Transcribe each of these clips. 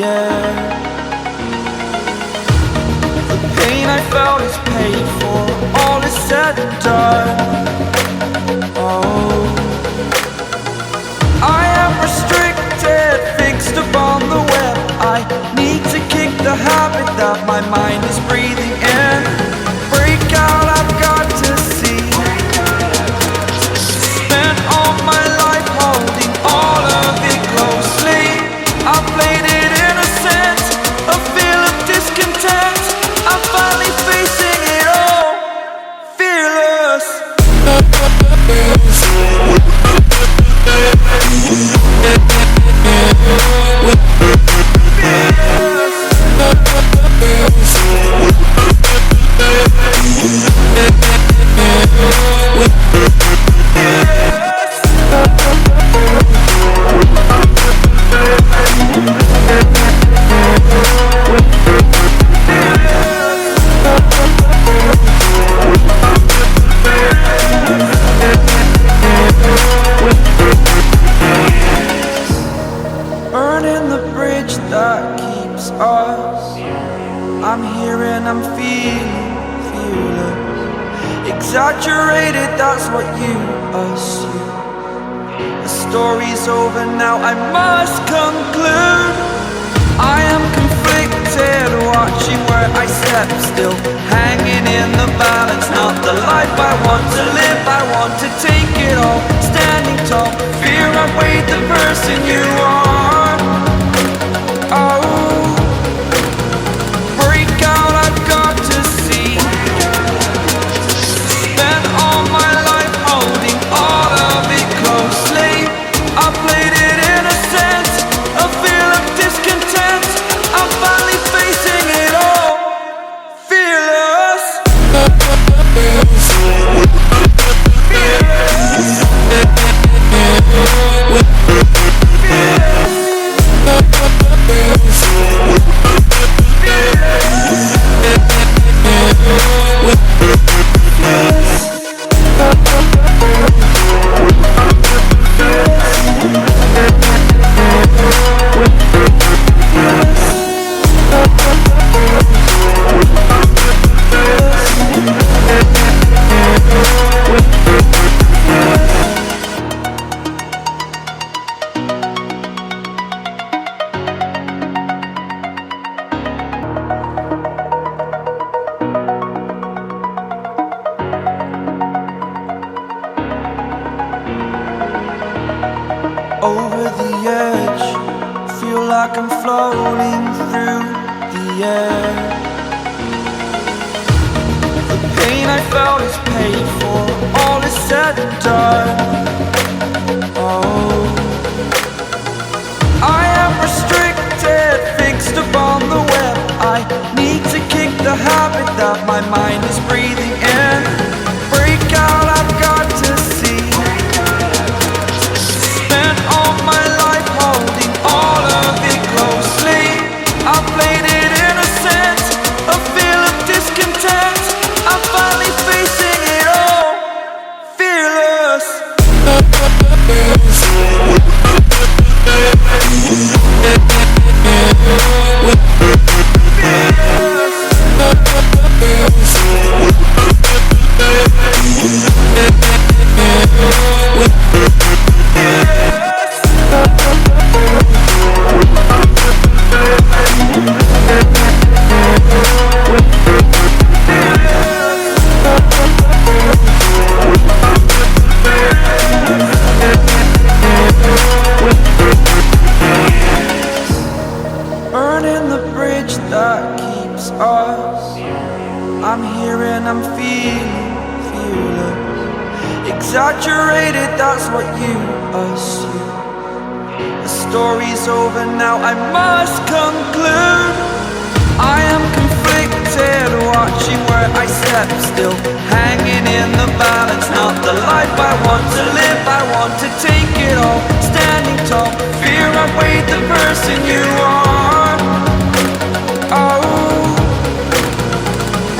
air. The pain I felt is paid for, all is said and done. Oh, I am restricted, fixed upon the web. I need to kick the habit that my mind is breathing in. Break out, I've got to see. Spent all my life holding all of it closely. I played it innocent, a feel of discontent. I'm finally facing it all, fearless. Burning the bridge that keeps us. I'm here and I'm feeling fearless. Exaggerated, that's what you assume. The story's over now, I must conclude. I am conflicted, watching where I step still, hanging in the balance. Not the life I want to live, I want to take it all. Standing tall, fear I weighed the person you are. Oh, break out, I've got to see. Spent all my life holding all of it closely. I played it innocent, a feel of discontent. I'm finally facing it all, fearless. Over the edge, feel like I'm floating through the air. The pain I felt is paid for, all is said and done. Oh, I am restricted, fixed upon the web. I need to kick the habit that my mind is breathing in. Break out, I've got to see. Spent all my life holding all of it closely. I played it innocent, a feel of discontent. I'm finally facing it all, fearless. Burning the bridge that keeps us. I'm here and I'm feeling fearless. Exaggerated, that's what you assume. The story's over now, I must conclude. I am conflicted, watching where I step still, hanging in the balance. Not the life I want to live, I want to take it all. Standing tall, fear I weighed the person you are. Oh,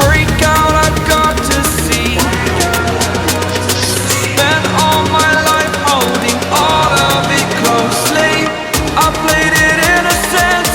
break out, I've got to see. Spent all my life holding all of it closely. I played it innocent,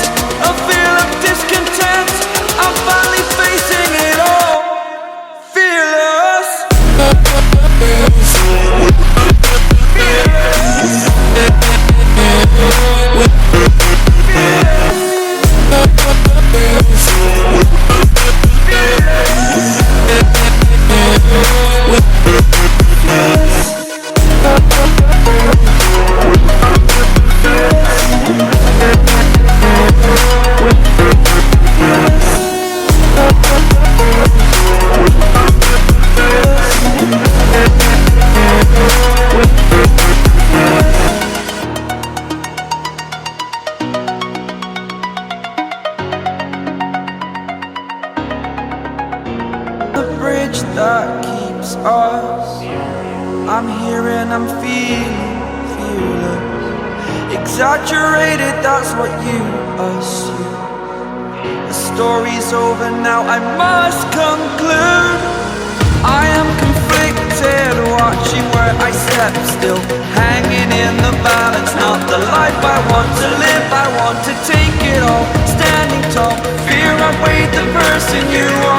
that keeps us. I'm here and I'm feeling fearless. Exaggerated, that's what you assume. The story's over now, I must conclude. I am conflicted, watching where I step still, hanging in the balance. Not the life I want to live, I want to take it all. Standing tall, fear I weighed the person you are.